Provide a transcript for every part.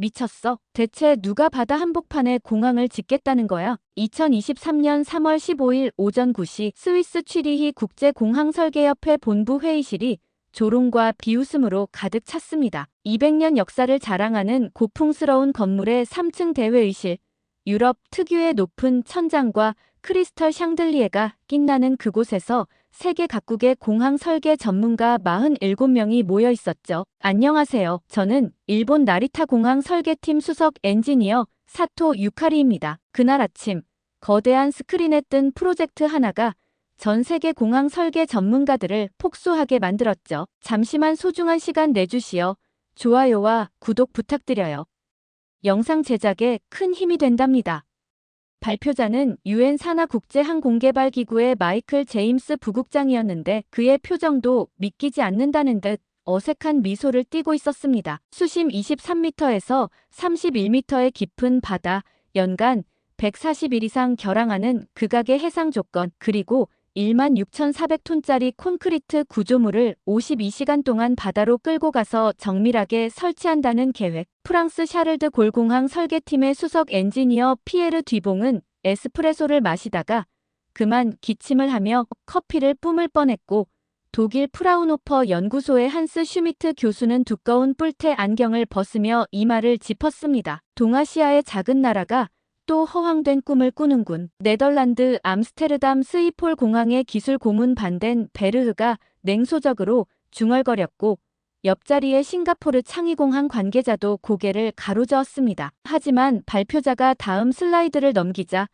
미쳤어. 대체 누가 바다 한복판에 공항을 짓겠다는 거야? 2023년 3월 15일 오전 9시 스위스 취리히 국제공항설계협회 본부 회의실이 조롱과 비웃음으로 가득 찼습니다. 200년 역사를 자랑하는 고풍스러운 건물의 3층 대회의실, 유럽 특유의 높은 천장과 크리스털 샹들리에가 낀나는 그곳에서 세계 각국의 공항 설계 전문가 47명이 모여 있었죠. 안녕하세요. 저는 일본 나리타 공항 설계팀 수석 엔지니어 사토 유카리입니다. 그날 아침 거대한 스크린에 뜬 프로젝트 하나가 전 세계 공항 설계 전문가들을 폭소하게 만들었죠. 잠시만 소중한 시간 내주시어 좋아요와 구독 부탁드려요. 영상 제작에 큰 힘이 된답니다. 발표자는 유엔 산하 국제항공개발기구의 마이클 제임스 부국장이었는데 그의 표정도 믿기지 않는다는 듯 어색한 미소를 띠고 있었습니다. 수심 23m에서 31m의 깊은 바다, 연간 140일 이상 결항하는 극악의 해상 조건, 그리고 16,400톤짜리 콘크리트 구조물을 52시간 동안 바다로 끌고 가서 정밀하게 설치한다는 계획. 프랑스 샤를드 골 공항 설계팀의 수석 엔지니어 피에르 뒤봉은 에스프레소를 마시다가 그만 기침을 하며 커피를 뿜을 뻔했고, 독일 프라운호퍼 연구소의 한스 슈미트 교수는 두꺼운 뿔테 안경을 벗으며 이마를 짚었습니다. 동아시아의 작은 나라가 또 허황된 꿈을 꾸는군. 네덜란드 암스테르담 스이폴 공항의 기술 고문 반덴 베르흐가 냉소적으로 중얼거렸고, 옆자리의 싱가포르 창의공항 관계자도 고개를 가로저었습니다. 하지만 발표자가 다음 슬라이드를 넘기자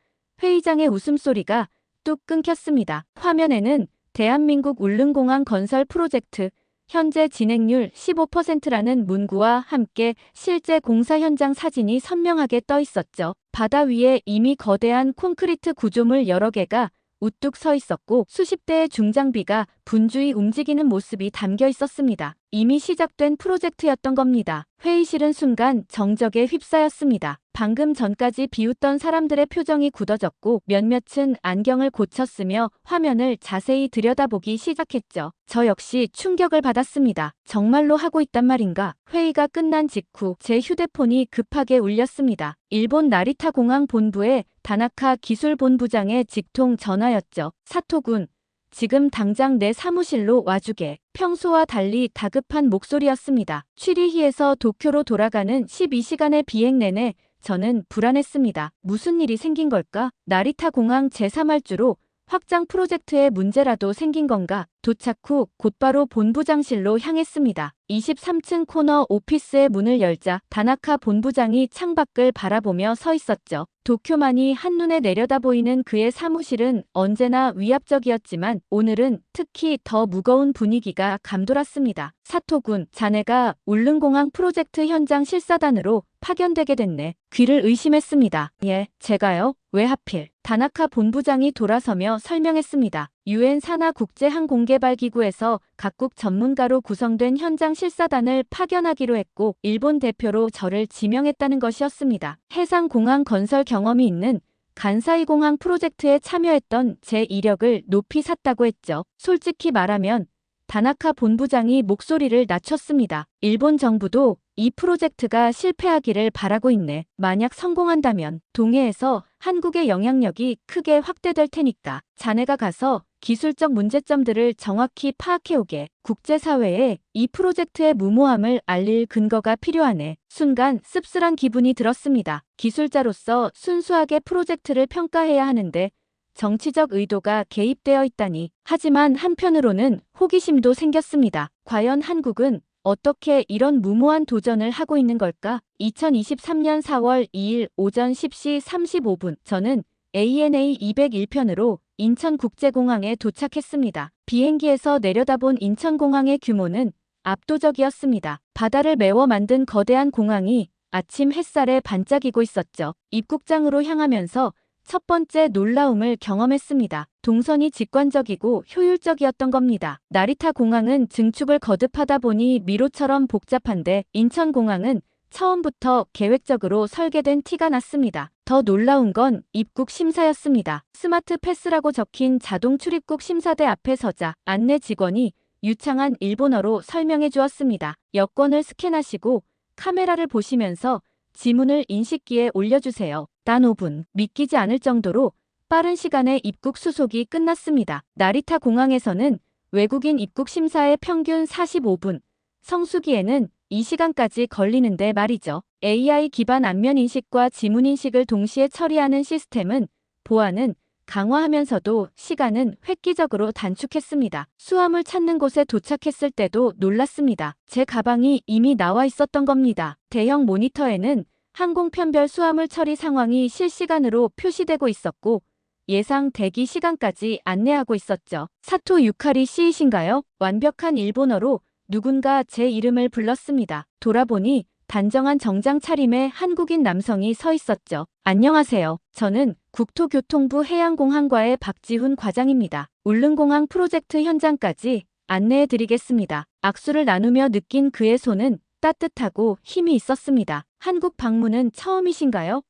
회의장의 웃음소리가 뚝 끊겼습니다. 화면에는 대한민국 울릉공항 건설 프로젝트 현재 진행률 15%라는 문구와 함께 실제 공사 현장 사진이 선명하게 떠 있었죠. 바다 위에 이미 거대한 콘크리트 구조물 여러 개가 우뚝 서 있었고, 수십 대의 중장비가 분주히 움직이는 모습이 담겨 있었습니다. 이미 시작된 프로젝트였던 겁니다. 회의실은 순간 정적에 휩싸였습니다. 방금 전까지 비웃던 사람들의 표정이 굳어졌고, 몇몇은 안경을 고쳤으며 화면을 자세히 들여다보기 시작했죠. 저 역시 충격을 받았습니다. 정말로 하고 있단 말인가? 회의가 끝난 직후 제 휴대폰이 급하게 울렸습니다. 일본 나리타 공항 본부의 다나카 기술본부장의 직통 전화였죠. 사토군, 지금 당장 내 사무실로 와주게. 평소와 달리 다급한 목소리였습니다. 취리히에서 도쿄로 돌아가는 12시간의 비행 내내 저는 불안했습니다. 무슨 일이 생긴 걸까? 나리타 공항 제3할주로 확장 프로젝트에 문제라도 생긴 건가? 도착 후 곧바로 본부장실로 향했습니다. 23층 코너 오피스의 문을 열자 다나카 본부장이 창밖을 바라보며 서 있었죠. 도쿄만이 한눈에 내려다 보이는 그의 사무실은 언제나 위압적이었지만 오늘은 특히 더 무거운 분위기가 감돌았습니다. 사토군, 자네가 울릉공항 프로젝트 현장 실사단으로 파견되게 됐네. 귀를 의심했습니다. 예, 제가요? 왜 하필? 다나카 본부장이 돌아서며 설명했습니다. 유엔 산하 국제항공개발기구에서 각국 전문가로 구성된 현장 실사단을 파견하기로 했고, 일본 대표로 저를 지명했다는 것이었습니다. 해상공항 건설 경험이 있는 간사이 공항 프로젝트에 참여했던 제 이력을 높이 샀다고 했죠. 솔직히 말하면 다나카 본부장이 목소리를 낮췄습니다. 일본 정부도 이 프로젝트가 실패하기를 바라고 있네. 만약 성공한다면 동해에서 한국의 영향력이 크게 확대될 테니까 자네가 가서 기술적 문제점들을 정확히 파악해오게. 국제사회에 이 프로젝트의 무모함을 알릴 근거가 필요하네. 순간 씁쓸한 기분이 들었습니다. 기술자로서 순수하게 프로젝트를 평가해야 하는데 정치적 의도가 개입되어 있다니. 하지만 한편으로는 호기심도 생겼습니다. 과연 한국은 어떻게 이런 무모한 도전을 하고 있는 걸까? 2023년 4월 2일 오전 10시 35분 저는 ANA 201편으로 인천국제공항에 도착했습니다. 비행기에서 내려다본 인천공항의 규모는 압도적이었습니다. 바다를 메워 만든 거대한 공항이 아침 햇살에 반짝이고 있었죠. 입국장으로 향하면서 첫 번째 놀라움을 경험했습니다. 동선이 직관적이고 효율적이었던 겁니다. 나리타 공항은 증축을 거듭하다 보니 미로처럼 복잡한데 인천공항은 처음부터 계획적으로 설계된 티가 났습니다. 더 놀라운 건 입국 심사였습니다. 스마트 패스라고 적힌 자동 출입국 심사대 앞에 서자 안내 직원이 유창한 일본어로 설명해 주었습니다. 여권을 스캔하시고 카메라를 보시면서 지문을 인식기에 올려주세요. 단 5분. 믿기지 않을 정도로 빠른 시간에 입국 수속이 끝났습니다. 나리타 공항에서는 외국인 입국 심사에 평균 45분, 성수기에는 이 시간까지 걸리는데 말이죠. AI 기반 안면 인식과 지문 인식을 동시에 처리하는 시스템은 보안은 강화하면서도 시간은 획기적으로 단축했습니다. 수화물 찾는 곳에 도착했을 때도 놀랐습니다. 제 가방이 이미 나와 있었던 겁니다. 대형 모니터에는 항공편별 수화물 처리 상황이 실시간으로 표시되고 있었고 예상 대기 시간까지 안내하고 있었죠. 사토 유카리 씨이신가요? 완벽한 일본어로 누군가 제 이름을 불렀습니다. 돌아보니 단정한 정장 차림의 한국인 남성이 서 있었죠. 안녕하세요. 저는 국토교통부 해양공항과의 박지훈 과장입니다. 울릉공항 프로젝트 현장까지 안내해드리겠습니다. 악수를 나누며 느낀 그의 손은 따뜻하고 힘이 있었습니다. 한국 방문은 처음이신가요?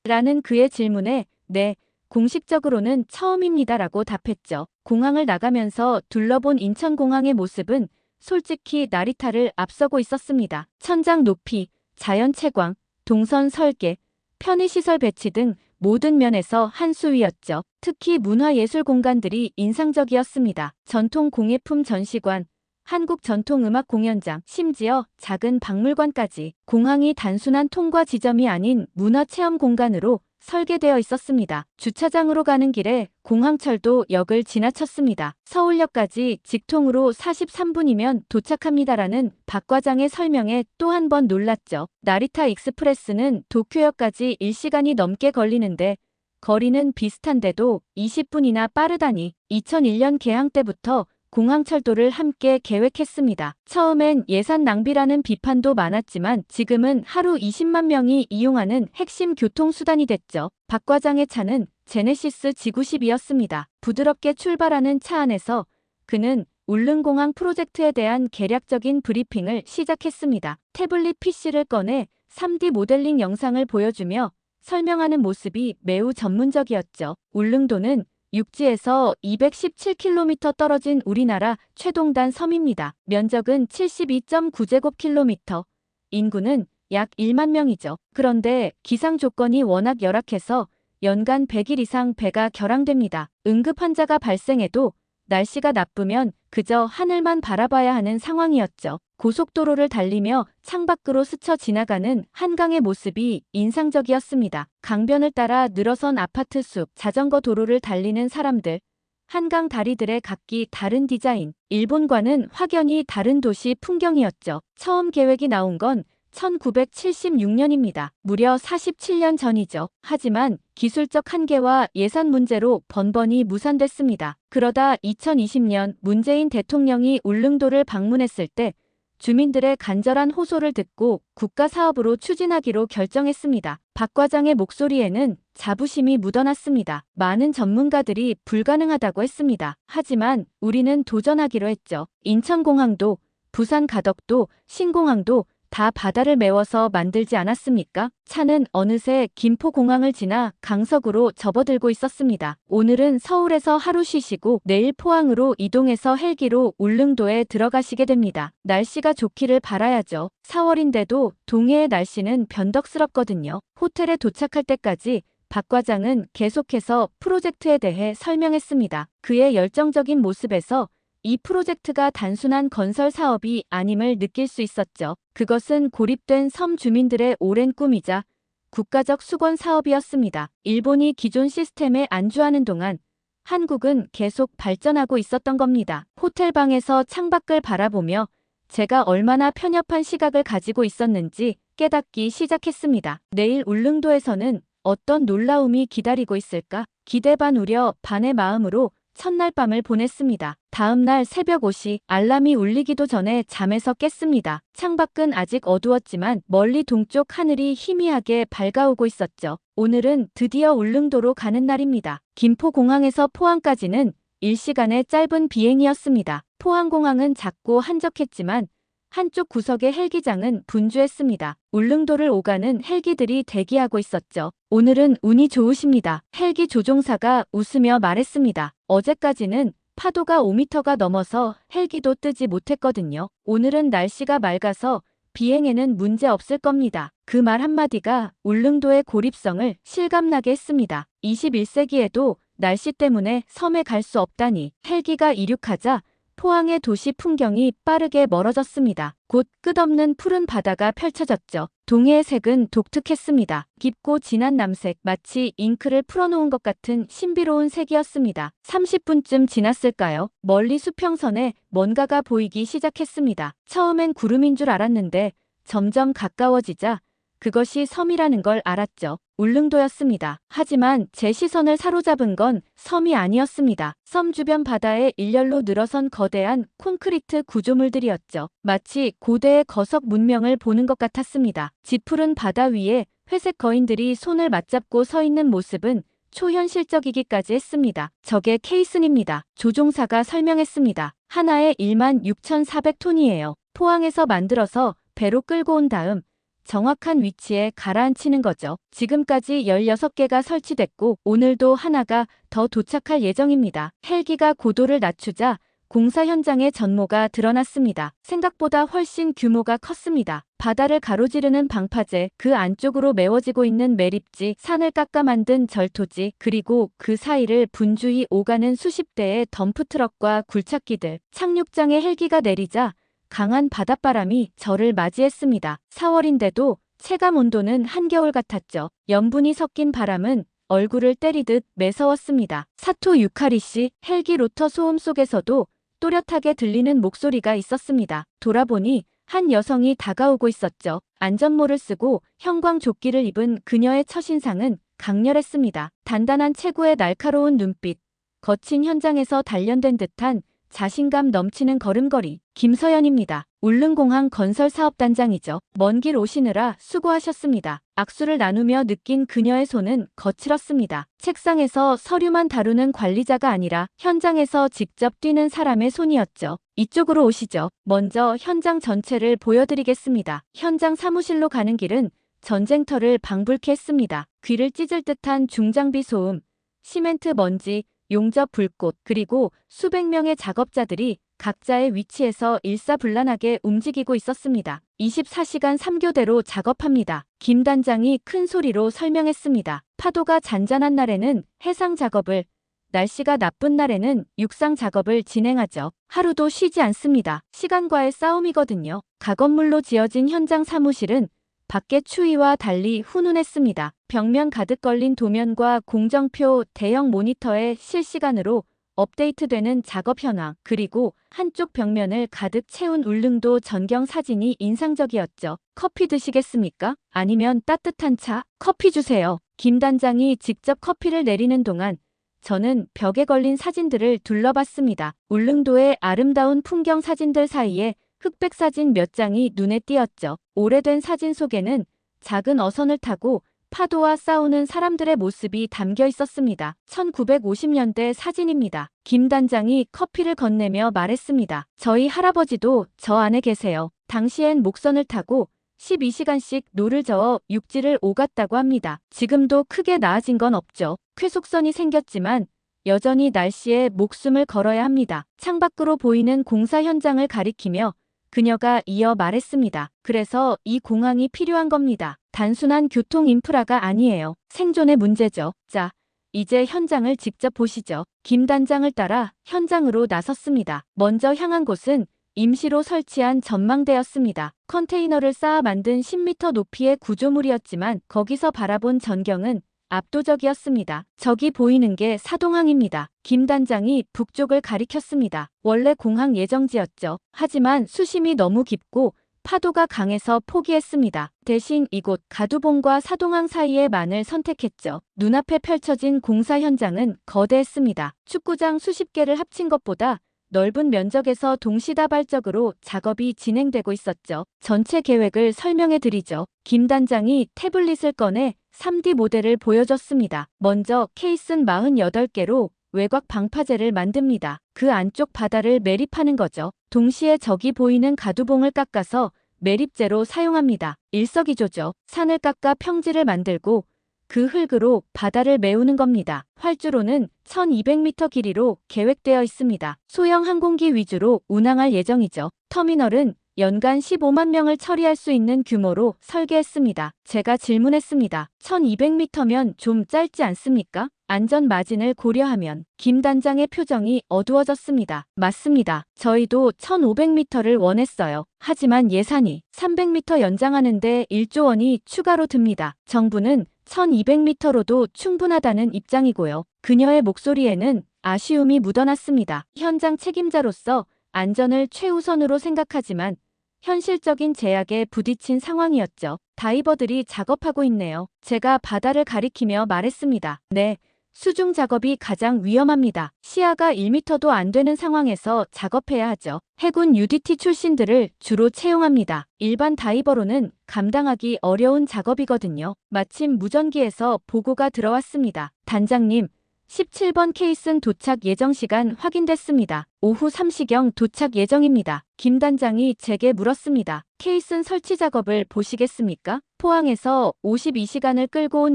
라는 그의 질문에 네, 공식적으로는 처음입니다라고 답했죠. 공항을 나가면서 둘러본 인천공항의 모습은 솔직히 나리타를 앞서고 있었습니다. 천장 높이, 자연 채광, 동선 설계, 편의시설 배치 등 모든 면에서 한 수위였죠. 특히 문화예술 공간들이 인상적이었습니다. 전통 공예품 전시관, 한국 전통음악 공연장, 심지어 작은 박물관까지 공항이 단순한 통과 지점이 아닌 문화체험 공간으로 설계되어 있었습니다. 주차장으로 가는 길에 공항철도 역을 지나쳤습니다. 서울역까지 직통으로 43분이면 도착합니다라는 박 과장의 설명에 또 한 번 놀랐죠. 나리타 익스프레스는 도쿄역까지 1시간이 넘게 걸리는데 거리는 비슷한데도 20분이나 빠르다니 2001년 개항 때부터 공항철도를 함께 계획했습니다. 처음엔 예산 낭비라는 비판도 많았지만 지금은 하루 20만 명이 이용하는 핵심 교통수단이 됐죠. 박 과장의 차는 제네시스 G90이었습니다. 부드럽게 출발하는 차 안에서 그는 울릉공항 프로젝트에 대한 개략적인 브리핑을 시작했습니다. 태블릿 PC를 꺼내 3D 모델링 영상을 보여주며 설명하는 모습이 매우 전문적이었죠. 울릉도는 육지에서 217km 떨어진 우리나라 최동단 섬입니다. 면적은 72.9제곱킬로미터, 인구는 약 1만 명이죠. 그런데 기상 조건이 워낙 열악해서 연간 100일 이상 배가 결항됩니다. 응급 환자가 발생해도 날씨가 나쁘면 그저 하늘만 바라봐야 하는 상황이었죠. 고속도로를 달리며 창밖으로 스쳐 지나가는 한강의 모습이 인상적이었습니다. 강변을 따라 늘어선 아파트 숲, 자전거 도로를 달리는 사람들, 한강 다리들의 각기 다른 디자인, 일본과는 확연히 다른 도시 풍경이었죠. 처음 계획이 나온 건 1976년입니다. 무려 47년 전이죠. 하지만 기술적 한계와 예산 문제로 번번이 무산됐습니다. 그러다 2020년 문재인 대통령이 울릉도를 방문했을 때 주민들의 간절한 호소를 듣고 국가 사업으로 추진하기로 결정했습니다. 박 과장의 목소리에는 자부심이 묻어났습니다. 많은 전문가들이 불가능하다고 했습니다. 하지만 우리는 도전하기로 했죠. 인천공항도, 부산 가덕도, 신공항도 다 바다를 메워서 만들지 않았습니까? 차는 어느새 김포공항을 지나 강석으로 접어들고 있었습니다. 오늘은 서울에서 하루 쉬시고 내일 포항으로 이동해서 헬기로 울릉도에 들어가시게 됩니다. 날씨가 좋기를 바라야죠. 4월인데도 동해의 날씨는 변덕스럽거든요. 호텔에 도착할 때까지 박 과장은 계속해서 프로젝트에 대해 설명했습니다. 그의 열정적인 모습에서 이 프로젝트가 단순한 건설 사업이 아님을 느낄 수 있었죠. 그것은 고립된 섬 주민들의 오랜 꿈이자 국가적 수건 사업이었습니다. 일본이 기존 시스템에 안주하는 동안 한국은 계속 발전하고 있었던 겁니다. 호텔방에서 창밖을 바라보며 제가 얼마나 편협한 시각을 가지고 있었는지 깨닫기 시작했습니다. 내일 울릉도에서는 어떤 놀라움이 기다리고 있을까? 기대 반 우려 반의 마음으로 첫날 밤을 보냈습니다. 다음날 새벽 5시 알람이 울리기도 전에 잠에서 깼습니다. 창밖은 아직 어두웠지만 멀리 동쪽 하늘이 희미하게 밝아오고 있었죠. 오늘은 드디어 울릉도로 가는 날입니다. 김포공항에서 포항까지는 1시간의 짧은 비행이었습니다. 포항공항은 작고 한적했지만 한쪽 구석의 헬기장은 분주했습니다. 울릉도를 오가는 헬기들이 대기하고 있었죠. 오늘은 운이 좋으십니다. 헬기 조종사가 웃으며 말했습니다. 어제까지는 파도가 5m가 넘어서 헬기도 뜨지 못했거든요. 오늘은 날씨가 맑아서 비행에는 문제 없을 겁니다. 그 말 한마디가 울릉도의 고립성을 실감나게 했습니다. 21세기에도 날씨 때문에 섬에 갈 수 없다니. 헬기가 이륙하자 포항의 도시 풍경이 빠르게 멀어졌습니다. 곧 끝없는 푸른 바다가 펼쳐졌죠. 동해의 색은 독특했습니다. 깊고 진한 남색, 마치 잉크를 풀어놓은 것 같은 신비로운 색이었습니다. 30분쯤 지났을까요? 멀리 수평선에 뭔가가 보이기 시작했습니다. 처음엔 구름인 줄 알았는데 점점 가까워지자 그것이 섬이라는 걸 알았죠. 울릉도였습니다. 하지만 제 시선을 사로잡은 건 섬이 아니었습니다. 섬 주변 바다에 일렬로 늘어선 거대한 콘크리트 구조물들이었죠. 마치 고대의 거석 문명을 보는 것 같았습니다. 짙푸른 바다 위에 회색 거인들이 손을 맞잡고 서 있는 모습은 초현실적이기까지 했습니다. 저게 케이슨입니다. 조종사가 설명했습니다. 하나에 16,400톤이에요. 포항에서 만들어서 배로 끌고 온 다음 정확한 위치에 가라앉히는 거죠. 지금까지 16개가 설치됐고 오늘도 하나가 더 도착할 예정입니다. 헬기가 고도를 낮추자 공사 현장의 전모가 드러났습니다. 생각보다 훨씬 규모가 컸습니다. 바다를 가로지르는 방파제, 그 안쪽으로 메워지고 있는 매립지, 산을 깎아 만든 절토지, 그리고 그 사이를 분주히 오가는 수십 대의 덤프트럭과 굴착기들. 착륙장에 헬기가 내리자 강한 바닷바람이 저를 맞이했습니다. 4월인데도 체감 온도는 한겨울 같았죠. 염분이 섞인 바람은 얼굴을 때리듯 매서웠습니다. 사토 유카리 씨, 헬기 로터 소음 속에서도 또렷하게 들리는 목소리가 있었습니다. 돌아보니 한 여성이 다가오고 있었죠. 안전모를 쓰고 형광조끼를 입은 그녀의 첫인상은 강렬했습니다. 단단한 체구의 날카로운 눈빛, 거친 현장에서 단련된 듯한 자신감 넘치는 걸음걸이. 김서연입니다. 울릉공항 건설사업단장이죠. 먼 길 오시느라 수고하셨습니다. 악수를 나누며 느낀 그녀의 손은 거칠었습니다. 책상에서 서류만 다루는 관리자가 아니라 현장에서 직접 뛰는 사람의 손이었죠. 이쪽으로 오시죠. 먼저 현장 전체를 보여드리겠습니다. 현장 사무실로 가는 길은 전쟁터를 방불케 했습니다. 귀를 찢을 듯한 중장비 소음, 시멘트 먼지, 용접 불꽃, 그리고 수백 명의 작업자들이 각자의 위치에서 일사불란하게 움직이고 있었습니다. 24시간 3교대로 작업합니다. 김 단장이 큰 소리로 설명했습니다. 파도가 잔잔한 날에는 해상 작업을, 날씨가 나쁜 날에는 육상 작업을 진행하죠. 하루도 쉬지 않습니다. 시간과의 싸움이거든요. 가건물로 지어진 현장 사무실은 밖의 추위와 달리 훈훈했습니다. 벽면 가득 걸린 도면과 공정표, 대형 모니터에 실시간으로 업데이트되는 작업 현황, 그리고 한쪽 벽면을 가득 채운 울릉도 전경 사진이 인상적이었죠. 커피 드시겠습니까? 아니면 따뜻한 차? 커피 주세요. 김 단장이 직접 커피를 내리는 동안 저는 벽에 걸린 사진들을 둘러봤습니다. 울릉도의 아름다운 풍경 사진들 사이에 흑백 사진 몇 장이 눈에 띄었죠. 오래된 사진 속에는 작은 어선을 타고 파도와 싸우는 사람들의 모습이 담겨 있었습니다. 1950년대 사진입니다. 김 단장이 커피를 건네며 말했습니다. 저희 할아버지도 저 안에 계세요. 당시엔 목선을 타고 12시간씩 노를 저어 육지를 오갔다고 합니다. 지금도 크게 나아진 건 없죠. 쾌속선이 생겼지만 여전히 날씨에 목숨을 걸어야 합니다. 창밖으로 보이는 공사 현장을 가리키며 그녀가 이어 말했습니다. 그래서 이 공항이 필요한 겁니다. 단순한 교통 인프라가 아니에요. 생존의 문제죠. 자, 이제 현장을 직접 보시죠. 김 단장을 따라 현장으로 나섰습니다. 먼저 향한 곳은 임시로 설치한 전망대였습니다. 컨테이너를 쌓아 만든 10m 높이의 구조물이었지만 거기서 바라본 전경은 압도적이었습니다. 저기 보이는 게 사동항입니다. 김 단장이 북쪽을 가리켰습니다. 원래 공항 예정지였죠. 하지만 수심이 너무 깊고 파도가 강해서 포기했습니다. 대신 이곳 가두봉과 사동항 사이의 만을 선택했죠. 눈앞에 펼쳐진 공사 현장은 거대했습니다. 축구장 수십 개를 합친 것보다 넓은 면적에서 동시다발적으로 작업이 진행되고 있었죠. 전체 계획을 설명해 드리죠. 김 단장이 태블릿을 꺼내 3D 모델을 보여줬습니다. 먼저 케이슨 48개로 외곽 방파제를 만듭니다. 그 안쪽 바다를 매립하는 거죠. 동시에 저기 보이는 가두봉을 깎아서 매립재로 사용합니다. 일석이조죠. 산을 깎아 평지를 만들고 그 흙으로 바다를 메우는 겁니다. 활주로는 1200m 길이로 계획되어 있습니다. 소형 항공기 위주로 운항할 예정이죠. 터미널은 연간 15만 명을 처리할 수 있는 규모로 설계했습니다. 제가 질문했습니다. 1200m면 좀 짧지 않습니까? 안전 마진을 고려하면 김 단장의 표정이 어두워졌습니다. 맞습니다. 저희도 1500m를 원했어요. 하지만 예산이 300m 연장하는데 1조 원이 추가로 듭니다. 정부는 1200m로도 충분하다는 입장이고요. 그녀의 목소리에는 아쉬움이 묻어났습니다. 현장 책임자로서 안전을 최우선으로 생각하지만 현실적인 제약에 부딪힌 상황이었죠. 다이버들이 작업하고 있네요. 제가 바다를 가리키며 말했습니다. 네. 수중 작업이 가장 위험합니다. 시야가 1m도 안 되는 상황에서 작업해야 하죠. 해군 UDT 출신들을 주로 채용합니다. 일반 다이버로는 감당하기 어려운 작업이거든요. 마침 무전기에서 보고가 들어왔습니다. 단장님, 17번 케이슨 도착 예정 시간 확인됐습니다. 오후 3시경 도착 예정입니다. 김 단장이 제게 물었습니다. 케이슨 설치 작업을 보시겠습니까? 포항에서 52시간을 끌고 온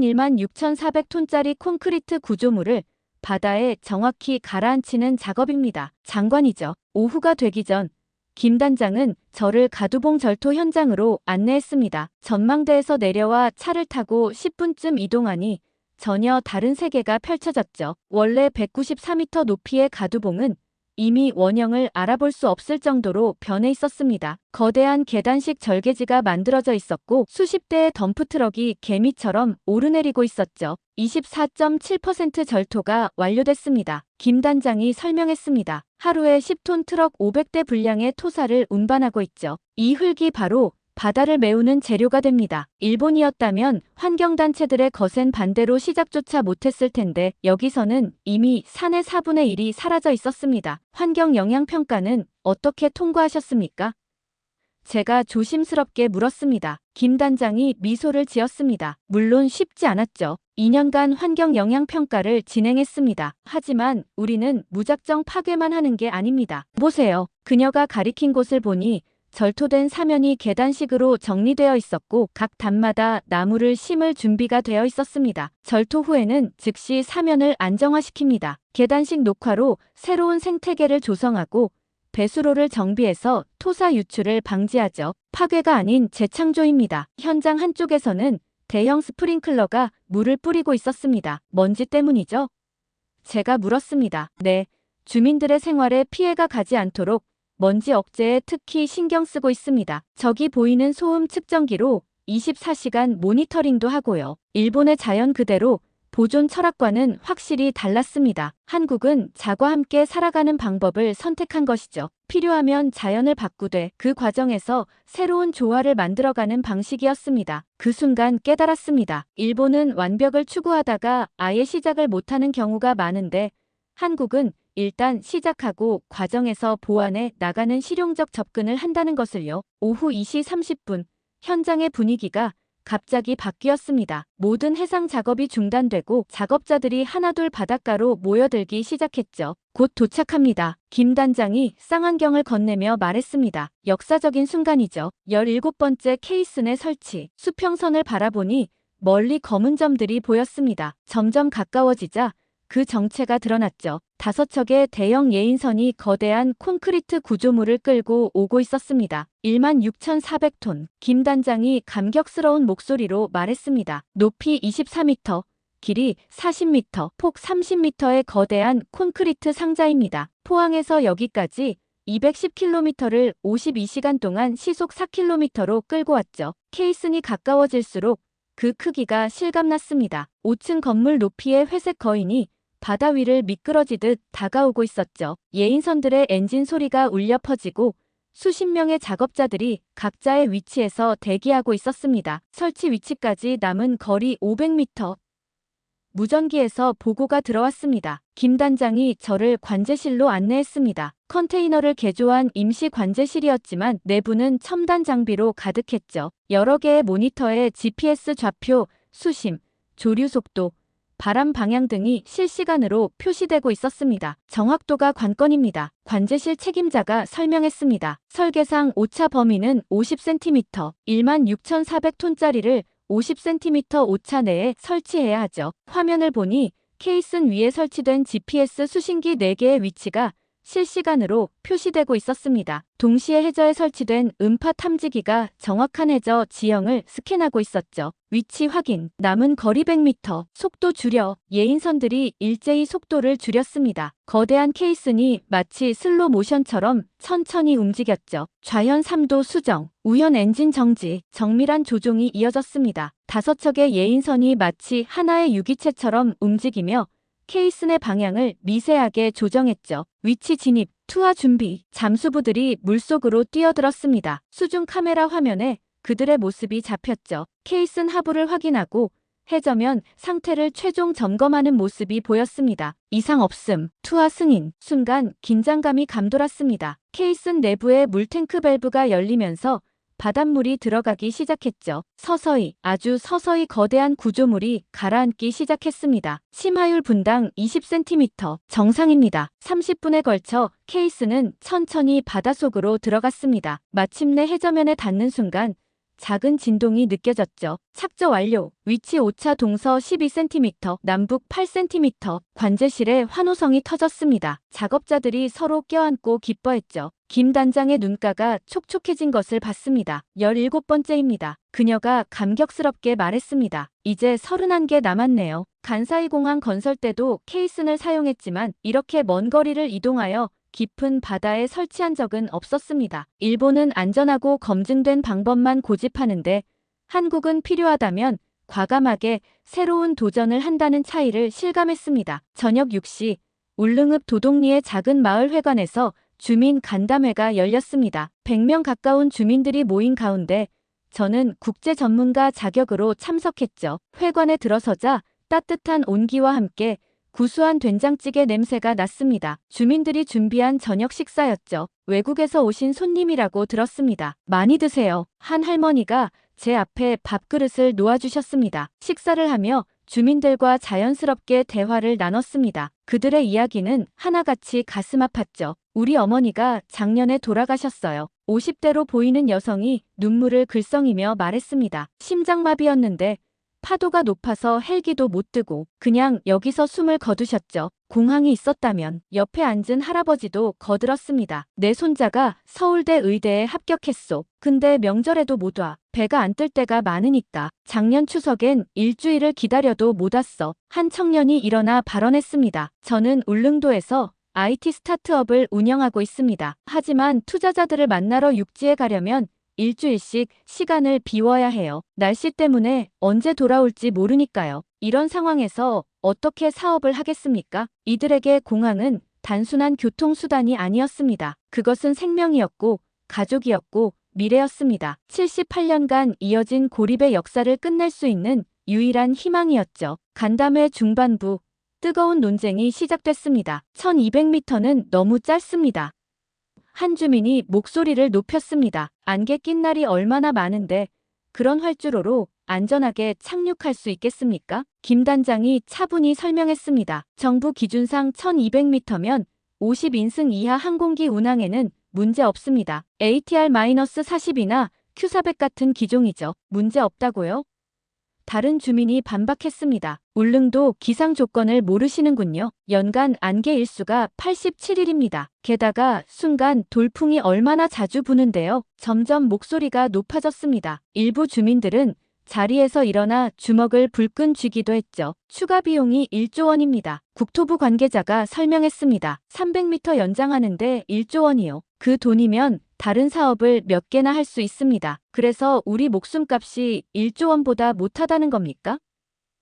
16,400톤짜리 콘크리트 구조물을 바다에 정확히 가라앉히는 작업입니다. 장관이죠. 오후가 되기 전 김 단장은 저를 가두봉 절토 현장으로 안내했습니다. 전망대에서 내려와 차를 타고 10분쯤 이동하니 전혀 다른 세계가 펼쳐졌죠. 원래 194m 높이의 가두봉은 이미 원형을 알아볼 수 없을 정도로 변해 있었습니다. 거대한 계단식 절개지가 만들어져 있었고 수십 대의 덤프트럭이 개미처럼 오르내리고 있었죠. 24.7% 절토가 완료됐습니다. 김 단장이 설명했습니다. 하루에 10톤 트럭 500대 분량의 토사를 운반하고 있죠. 이 흙이 바로 바다를 메우는 재료가 됩니다. 일본이었다면 환경단체들의 거센 반대로 시작조차 못했을 텐데 여기서는 이미 산의 4분의 1이 사라져 있었습니다. 환경영향평가는 어떻게 통과하셨습니까? 제가 조심스럽게 물었습니다. 김 단장이 미소를 지었습니다. 물론 쉽지 않았죠. 2년간 환경영향평가를 진행했습니다. 하지만 우리는 무작정 파괴만 하는 게 아닙니다. 보세요. 그녀가 가리킨 곳을 보니 절토된 사면이 계단식으로 정리되어 있었고 각 단마다 나무를 심을 준비가 되어 있었습니다. 절토 후에는 즉시 사면을 안정화시킵니다. 계단식 녹화로 새로운 생태계를 조성하고 배수로를 정비해서 토사 유출을 방지하죠. 파괴가 아닌 재창조입니다. 현장 한쪽에서는 대형 스프링클러가 물을 뿌리고 있었습니다. 먼지 때문이죠? 제가 물었습니다. 네, 주민들의 생활에 피해가 가지 않도록 먼지 억제에 특히 신경 쓰고 있습니다. 저기 보이는 소음 측정기로 24시간 모니터링도 하고요. 일본의 자연 그대로 보존 철학과는 확실히 달랐습니다. 한국은 자과 함께 살아가는 방법을 선택한 것이죠. 필요하면 자연을 바꾸되 그 과정에서 새로운 조화를 만들어가는 방식이었습니다. 그 순간 깨달았습니다. 일본은 완벽을 추구하다가 아예 시작을 못하는 경우가 많은데 한국은 일단 시작하고 과정에서 보완해 나가는 실용적 접근을 한다는 것을요. 오후 2시 30분 현장의 분위기가 갑자기 바뀌었습니다. 모든 해상 작업이 중단되고 작업자들이 하나둘 바닷가로 모여들기 시작했죠. 곧 도착합니다. 김 단장이 쌍안경을 건네며 말했습니다. 역사적인 순간이죠. 17번째 케이슨의 설치. 수평선을 바라보니 멀리 검은 점들이 보였습니다. 점점 가까워지자 그 정체가 드러났죠. 5척의 대형 예인선이 거대한 콘크리트 구조물을 끌고 오고 있었습니다. 16,400톤. 김 단장이 감격스러운 목소리로 말했습니다. 높이 24m, 길이 40m, 폭 30m의 거대한 콘크리트 상자입니다. 포항에서 여기까지 210km를 52시간 동안 시속 4km로 끌고 왔죠. 케이슨이 가까워질수록 그 크기가 실감났습니다. 5층 건물 높이의 회색 거인이 바다 위를 미끄러지듯 다가오고 있었죠. 예인선들의 엔진 소리가 울려 퍼지고 수십 명의 작업자들이 각자의 위치에서 대기하고 있었습니다. 설치 위치까지 남은 거리 500m. 무전기에서 보고가 들어왔습니다. 김 단장이 저를 관제실로 안내했습니다. 컨테이너를 개조한 임시 관제실이었지만 내부는 첨단 장비로 가득했죠. 여러 개의 모니터에 GPS 좌표, 수심, 조류 속도, 바람 방향 등이 실시간으로 표시되고 있었습니다. 정확도가 관건입니다. 관제실 책임자가 설명했습니다. 설계상 오차 범위는 50cm, 16,400톤짜리를 50cm 오차 내에 설치해야 하죠. 화면을 보니 케이슨 위에 설치된 GPS 수신기 4개의 위치가 실시간으로 표시되고 있었습니다. 동시에 해저에 설치된 음파 탐지기가 정확한 해저 지형을 스캔하고 있었죠. 위치 확인, 남은 거리 100m, 속도 줄여. 예인선들이 일제히 속도를 줄였습니다. 거대한 케이슨이 마치 슬로 모션처럼 천천히 움직였죠. 좌현 3도 수정, 우현 엔진 정지, 정밀한 조종이 이어졌습니다. 5척의 예인선이 마치 하나의 유기체처럼 움직이며 케이슨의 방향을 미세하게 조정했죠. 위치 진입, 투하 준비, 잠수부들이 물속으로 뛰어들었습니다. 수중 카메라 화면에 그들의 모습이 잡혔죠. 케이슨 하부를 확인하고 해저면 상태를 최종 점검하는 모습이 보였습니다. 이상 없음, 투하 승인, 순간 긴장감이 감돌았습니다. 케이슨 내부의 물탱크 밸브가 열리면서 바닷물이 들어가기 시작했죠. 서서히, 아주 서서히 거대한 구조물이 가라앉기 시작했습니다. 심하율 분당 20cm, 정상입니다. 30분에 걸쳐 케이스는 천천히 바닷속으로 들어갔습니다. 마침내 해저면에 닿는 순간 작은 진동이 느껴졌죠. 착저 완료. 위치 오차 동서 12cm, 남북 8cm. 관제실에 환호성이 터졌습니다. 작업자들이 서로 껴안고 기뻐했죠. 김 단장의 눈가가 촉촉해진 것을 봤습니다. 17번째입니다. 그녀가 감격스럽게 말했습니다. 이제 31개 남았네요. 간사이 공항 건설 때도 케이슨을 사용했지만 이렇게 먼 거리를 이동하여 깊은 바다에 설치한 적은 없었습니다. 일본은 안전하고 검증된 방법만 고집하는데 한국은 필요하다면 과감하게 새로운 도전을 한다는 차이를 실감했습니다. 저녁 6시 울릉읍 도동리의 작은 마을 회관에서 주민 간담회가 열렸습니다. 100명 가까운 주민들이 모인 가운데 저는 국제 전문가 자격으로 참석했죠. 회관에 들어서자 따뜻한 온기와 함께 구수한 된장찌개 냄새가 났습니다. 주민들이 준비한 저녁 식사였죠. 외국에서 오신 손님이라고 들었습니다. 많이 드세요. 한 할머니가 제 앞에 밥그릇을 놓아주셨습니다. 식사를 하며 주민들과 자연스럽게 대화를 나눴습니다. 그들의 이야기는 하나같이 가슴 아팠죠. 우리 어머니가 작년에 돌아가셨어요. 50대로 보이는 여성이 눈물을 글썽이며 말했습니다. 심장마비였는데 파도가 높아서 헬기도 못 뜨고 그냥 여기서 숨을 거두셨죠. 공항이 있었다면. 옆에 앉은 할아버지도 거들었습니다. 내 손자가 서울대 의대에 합격했소. 근데 명절에도 못 와. 배가 안 뜰 때가 많으니까. 작년 추석엔 일주일을 기다려도 못 왔어. 한 청년이 일어나 발언했습니다. 저는 울릉도에서 IT 스타트업을 운영하고 있습니다. 하지만 투자자들을 만나러 육지에 가려면 일주일씩 시간을 비워야 해요. 날씨 때문에 언제 돌아올지 모르니까요. 이런 상황에서 어떻게 사업을 하겠습니까? 이들에게 공항은 단순한 교통수단이 아니었습니다. 그것은 생명이었고 가족이었고 미래였습니다. 78년간 이어진 고립의 역사를 끝낼 수 있는 유일한 희망이었죠. 간담회 중반부 뜨거운 논쟁이 시작됐습니다. 1200m는 너무 짧습니다. 한 주민이 목소리를 높였습니다. 안개 낀 날이 얼마나 많은데 그런 활주로로 안전하게 착륙할 수 있겠습니까? 김 단장이 차분히 설명했습니다. 정부 기준상 1200m면 50인승 이하 항공기 운항에는 문제 없습니다. ATR-40이나 Q400 같은 기종이죠. 문제 없다고요? 다른 주민이 반박했습니다. 울릉도 기상 조건을 모르시는군요. 연간 안개 일수가 87일입니다. 게다가 순간 돌풍이 얼마나 자주 부는데요. 점점 목소리가 높아졌습니다. 일부 주민들은 자리에서 일어나 주먹을 불끈 쥐기도 했죠. 추가 비용이 1조 원입니다. 국토부 관계자가 설명했습니다. 300m 연장하는데 1조 원이요. 그 돈이면 다른 사업을 몇 개나 할 수 있습니다. 그래서 우리 목숨값이 1조 원보다 못하다는 겁니까?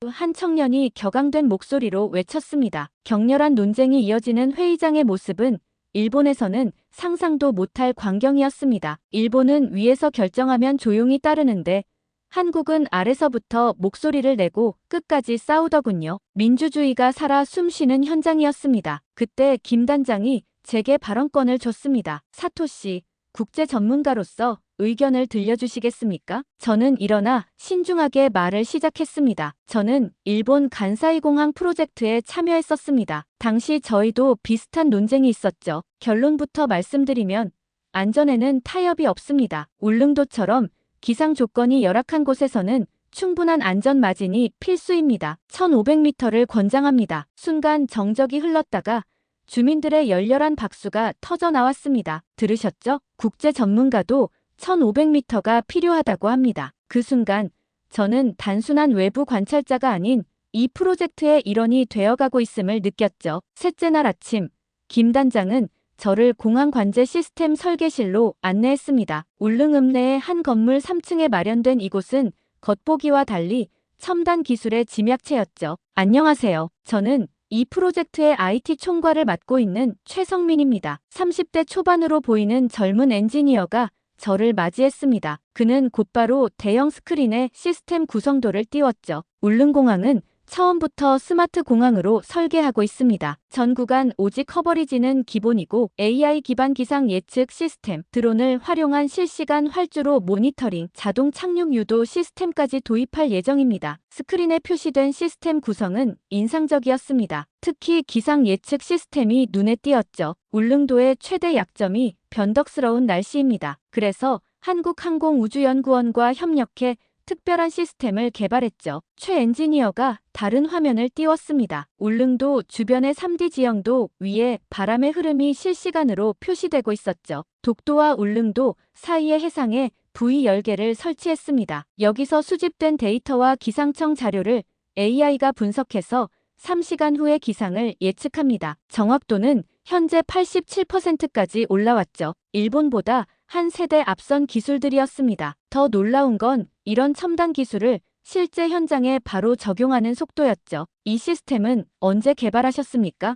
한 청년이 격앙된 목소리로 외쳤습니다. 격렬한 논쟁이 이어지는 회의장의 모습은 일본에서는 상상도 못할 광경이었습니다. 일본은 위에서 결정하면 조용히 따르는데 한국은 아래서부터 목소리를 내고 끝까지 싸우더군요. 민주주의가 살아 숨쉬는 현장이었습니다. 그때 김 단장이 제게 발언권을 줬습니다. 사토씨, 국제 전문가로서 의견을 들려주시겠습니까? 저는 일어나 신중하게 말을 시작했습니다. 저는 일본 간사이 공항 프로젝트에 참여했었습니다. 당시 저희도 비슷한 논쟁이 있었죠. 결론부터 말씀드리면 안전에는 타협이 없습니다. 울릉도처럼 기상 조건이 열악한 곳에서는 충분한 안전 마진이 필수입니다. 1500m를 권장합니다. 순간 정적이 흘렀다가 주민들의 열렬한 박수가 터져 나왔습니다. 들으셨죠? 국제 전문가도 1500m가 필요하다고 합니다. 그 순간 저는 단순한 외부 관찰자가 아닌 이 프로젝트의 일원이 되어가고 있음을 느꼈죠. 셋째 날 아침, 김 단장은 저를 공항 관제 시스템 설계실로 안내했습니다. 울릉읍 내의 한 건물 3층에 마련된 이곳은 겉보기와 달리 첨단 기술의 집약체였죠. 안녕하세요. 저는 이 프로젝트의 IT 총괄을 맡고 있는 최성민입니다. 30대 초반으로 보이는 젊은 엔지니어가 저를 맞이했습니다. 그는 곧바로 대형 스크린에 시스템 구성도를 띄웠죠. 울릉공항은 처음부터 스마트 공항으로 설계하고 있습니다. 전 구간 오직 커버리지는 기본이고 AI 기반 기상 예측 시스템, 드론을 활용한 실시간 활주로 모니터링, 자동 착륙 유도 시스템까지 도입할 예정입니다. 스크린에 표시된 시스템 구성은 인상적이었습니다. 특히 기상 예측 시스템이 눈에 띄었죠. 울릉도의 최대 약점이 변덕스러운 날씨입니다. 그래서 한국항공우주연구원과 협력해 특별한 시스템을 개발했죠. 최 엔지니어가 다른 화면을 띄웠습니다. 울릉도 주변의 3D 지형도 위에 바람의 흐름이 실시간으로 표시되고 있었죠. 독도와 울릉도 사이의 해상에 부위 10개를 설치했습니다. 여기서 수집된 데이터와 기상청 자료를 AI가 분석해서 3시간 후의 기상을 예측합니다. 정확도는 현재 87%까지 올라왔죠. 일본보다 한 세대 앞선 기술들이었습니다. 더 놀라운 건 이런 첨단 기술을 실제 현장에 바로 적용하는 속도였죠. 이 시스템은 언제 개발하셨습니까?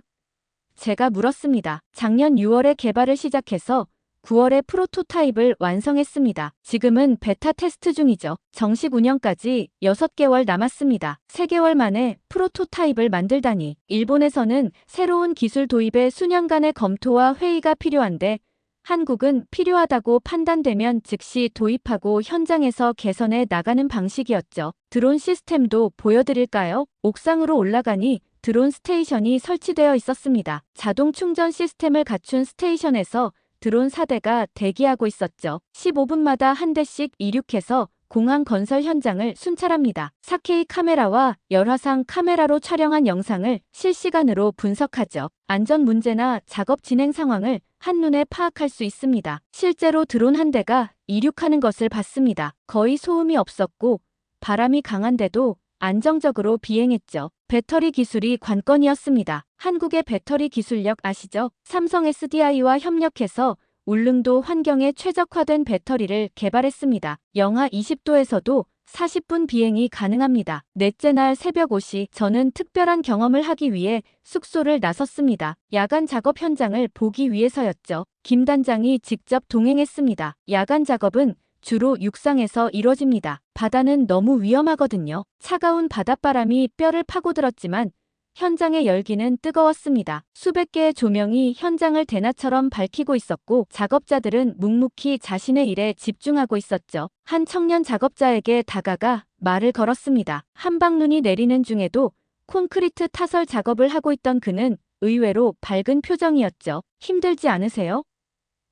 제가 물었습니다. 작년 6월에 개발을 시작해서 9월에 프로토타입을 완성했습니다. 지금은 베타 테스트 중이죠. 정식 운영까지 6개월 남았습니다. 3개월 만에 프로토타입을 만들다니. 일본에서는 새로운 기술 도입에 수년간의 검토와 회의가 필요한데 한국은 필요하다고 판단되면 즉시 도입하고 현장에서 개선해 나가는 방식이었죠. 드론 시스템도 보여드릴까요? 옥상으로 올라가니 드론 스테이션이 설치되어 있었습니다. 자동 충전 시스템을 갖춘 스테이션에서 드론 4대가 대기하고 있었죠. 15분마다 한 대씩 이륙해서 공항 건설 현장을 순찰합니다. 4K 카메라와 열화상 카메라로 촬영한 영상을 실시간으로 분석하죠. 안전 문제나 작업 진행 상황을 한눈에 파악할 수 있습니다. 실제로 드론 한 대가 이륙하는 것을 봤습니다. 거의 소음이 없었고 바람이 강한데도 안정적으로 비행했죠. 배터리 기술이 관건이었습니다. 한국의 배터리 기술력 아시죠? 삼성 SDI와 협력해서 울릉도 환경에 최적화된 배터리를 개발했습니다. 영하 20도에서도 40분 비행이 가능합니다. 넷째 날 새벽 5시 저는 특별한 경험을 하기 위해 숙소를 나섰습니다. 야간 작업 현장을 보기 위해서였죠. 김 단장이 직접 동행했습니다. 야간 작업은 주로 육상에서 이뤄집니다. 바다는 너무 위험하거든요. 차가운 바닷바람이 뼈를 파고들었지만 현장의 열기는 뜨거웠습니다. 수백 개의 조명이 현장을 대낮처럼 밝히고 있었고 작업자들은 묵묵히 자신의 일에 집중하고 있었죠. 한 청년 작업자에게 다가가 말을 걸었습니다. 한방눈이 내리는 중에도 콘크리트 타설 작업을 하고 있던 그는 의외로 밝은 표정이었죠. 힘들지 않으세요?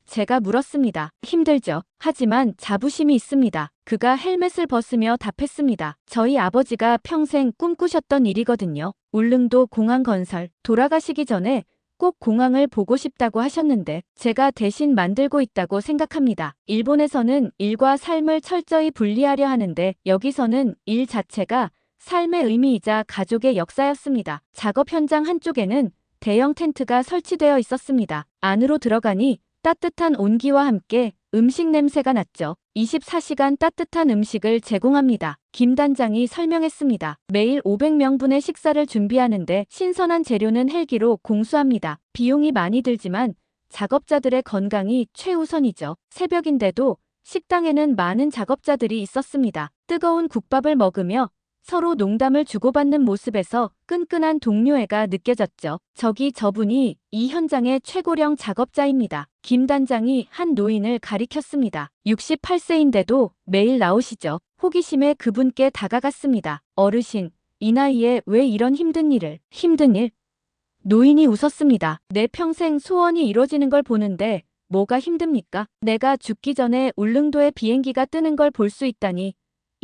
제가 물었습니다. 힘들죠. 하지만 자부심이 있습니다. 그가 헬멧을 벗으며 답했습니다. 저희 아버지가 평생 꿈꾸셨던 일이거든요. 울릉도 공항 건설. 돌아가시기 전에 꼭 공항을 보고 싶다고 하셨는데 제가 대신 만들고 있다고 생각합니다. 일본에서는 일과 삶을 철저히 분리하려 하는데 여기서는 일 자체가 삶의 의미이자 가족의 역사였습니다. 작업 현장 한쪽에는 대형 텐트가 설치되어 있었습니다. 안으로 들어가니 따뜻한 온기와 함께 음식 냄새가 났죠. 24시간 따뜻한 음식을 제공합니다. 김 단장이 설명했습니다. 매일 500명분의 식사를 준비하는데 신선한 재료는 헬기로 공수합니다. 비용이 많이 들지만 작업자들의 건강이 최우선이죠. 새벽인데도 식당에는 많은 작업자들이 있었습니다. 뜨거운 국밥을 먹으며 서로 농담을 주고받는 모습에서 끈끈한 동료애가 느껴졌죠. 저분이 이 현장의 최고령 작업자입니다. 김 단장이 한 노인을 가리켰습니다. 68세인데도 매일 나오시죠. 호기심에 그분께 다가갔습니다. 어르신, 이 나이에 왜 이런 힘든 일을? 힘든 일? 노인이 웃었습니다. 내 평생 소원이 이루어지는 걸 보는데 뭐가 힘듭니까? 내가 죽기 전에 울릉도에 비행기가 뜨는 걸 볼 수 있다니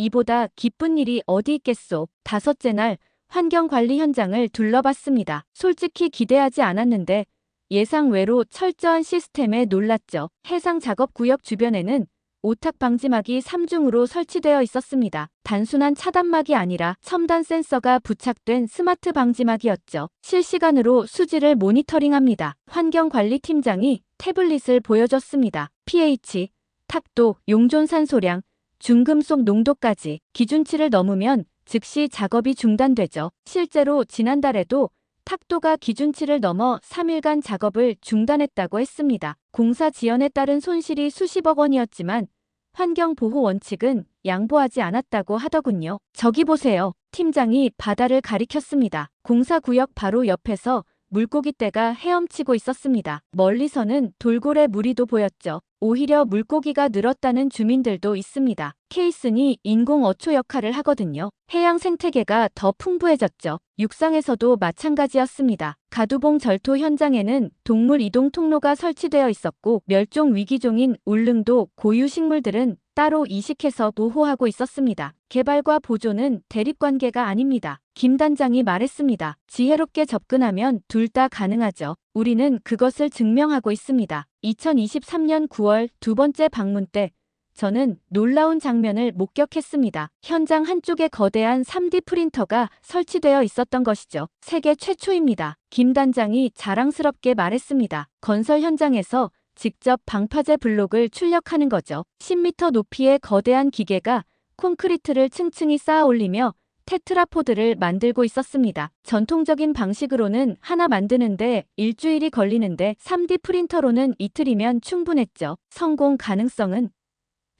이보다 기쁜 일이 어디 있겠소. 다섯째 날 환경관리 현장을 둘러봤습니다. 솔직히 기대하지 않았는데 예상 외로 철저한 시스템에 놀랐죠. 해상 작업구역 주변에는 오탁 방지막이 3중으로 설치되어 있었습니다. 단순한 차단막이 아니라 첨단 센서가 부착된 스마트 방지막이었죠. 실시간으로 수질을 모니터링합니다. 환경관리팀장이 태블릿을 보여줬습니다. pH, 탁도, 용존 산소량, 중금속 농도까지 기준치를 넘으면 즉시 작업이 중단되죠. 실제로 지난달에도 탁도가 기준치를 넘어 3일간 작업을 중단했다고 했습니다. 공사 지연에 따른 손실이 수십억 원이었지만 환경보호 원칙은 양보하지 않았다고 하더군요. 저기 보세요. 팀장이 바다를 가리켰습니다. 공사구역 바로 옆에서 물고기떼가 헤엄치고 있었습니다. 멀리서는 돌고래 무리도 보였죠. 오히려 물고기가 늘었다는 주민들도 있습니다. 케이슨이 인공 어초 역할을 하거든요. 해양 생태계가 더 풍부해졌죠. 육상에서도 마찬가지였습니다. 가두봉 절토 현장에는 동물 이동 통로가 설치되어 있었고 멸종 위기종인 울릉도 고유 식물들은 따로 이식해서 보호하고 있었습니다. 개발과 보존은 대립관계가 아닙니다. 김 단장이 말했습니다. 지혜롭게 접근하면 둘 다 가능하죠. 우리는 그것을 증명하고 있습니다. 2023년 9월 두 번째 방문 때 저는 놀라운 장면을 목격했습니다. 현장 한쪽에 거대한 3D 프린터가 설치되어 있었던 것이죠. 세계 최초입니다. 김 단장이 자랑스럽게 말했습니다. 건설 현장에서 직접 방파제 블록을 출력하는 거죠. 10m 높이의 거대한 기계가 콘크리트를 층층이 쌓아 올리며 테트라포드를 만들고 있었습니다. 전통적인 방식으로는 하나 만드는데 일주일이 걸리는데 3D 프린터로는 이틀이면 충분했죠. 성공 가능성은?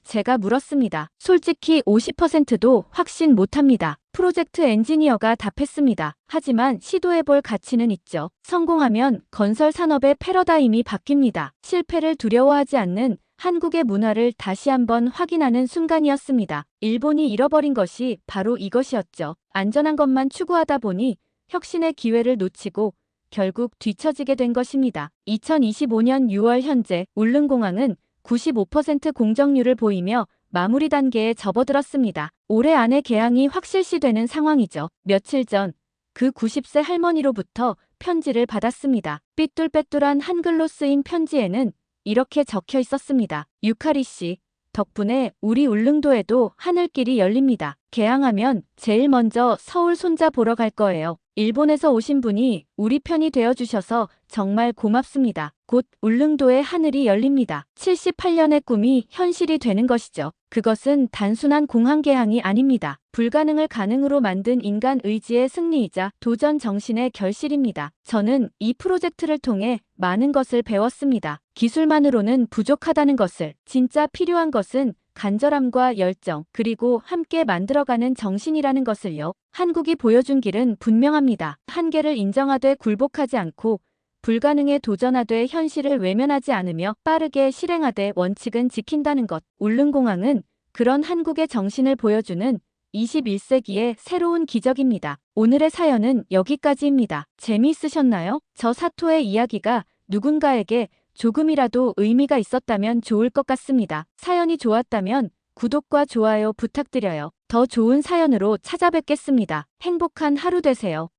제가 물었습니다. 솔직히 50%도 확신 못합니다. 프로젝트 엔지니어가 답했습니다. 하지만 시도해볼 가치는 있죠. 성공하면 건설 산업의 패러다임이 바뀝니다. 실패를 두려워하지 않는 한국의 문화를 다시 한번 확인하는 순간이었습니다. 일본이 잃어버린 것이 바로 이것이었죠. 안전한 것만 추구하다 보니 혁신의 기회를 놓치고 결국 뒤처지게 된 것입니다. 2025년 6월 현재 울릉공항은 95% 공정률을 보이며 마무리 단계에 접어들었습니다. 올해 안에 개항이 확실시되는 상황이죠. 며칠 전 그 90세 할머니로부터 편지를 받았습니다. 삐뚤빼뚤한 한글로 쓰인 편지에는 이렇게 적혀 있었습니다. 유카리 씨, 덕분에 우리 울릉도에도 하늘길이 열립니다. 개항하면 제일 먼저 서울 손자 보러 갈 거예요. 일본에서 오신 분이 우리 편이 되어주셔서 정말 고맙습니다. 곧 울릉도의 하늘이 열립니다. 78년의 꿈이 현실이 되는 것이죠. 그것은 단순한 공항 개항이 아닙니다. 불가능을 가능으로 만든 인간 의지의 승리이자 도전 정신의 결실입니다. 저는 이 프로젝트를 통해 많은 것을 배웠습니다. 기술만으로는 부족하다는 것을, 진짜 필요한 것은 간절함과 열정, 그리고 함께 만들어가는 정신이라는 것을요. 한국이 보여준 길은 분명합니다. 한계를 인정하되 굴복하지 않고 불가능에 도전하되 현실을 외면하지 않으며 빠르게 실행하되 원칙은 지킨다는 것. 울릉공항은 그런 한국의 정신을 보여주는 21세기의 새로운 기적입니다. 오늘의 사연은 여기까지입니다. 재미있으셨나요? 저 사토의 이야기가 누군가에게 조금이라도 의미가 있었다면 좋을 것 같습니다. 사연이 좋았다면 구독과 좋아요 부탁드려요. 더 좋은 사연으로 찾아뵙겠습니다. 행복한 하루 되세요.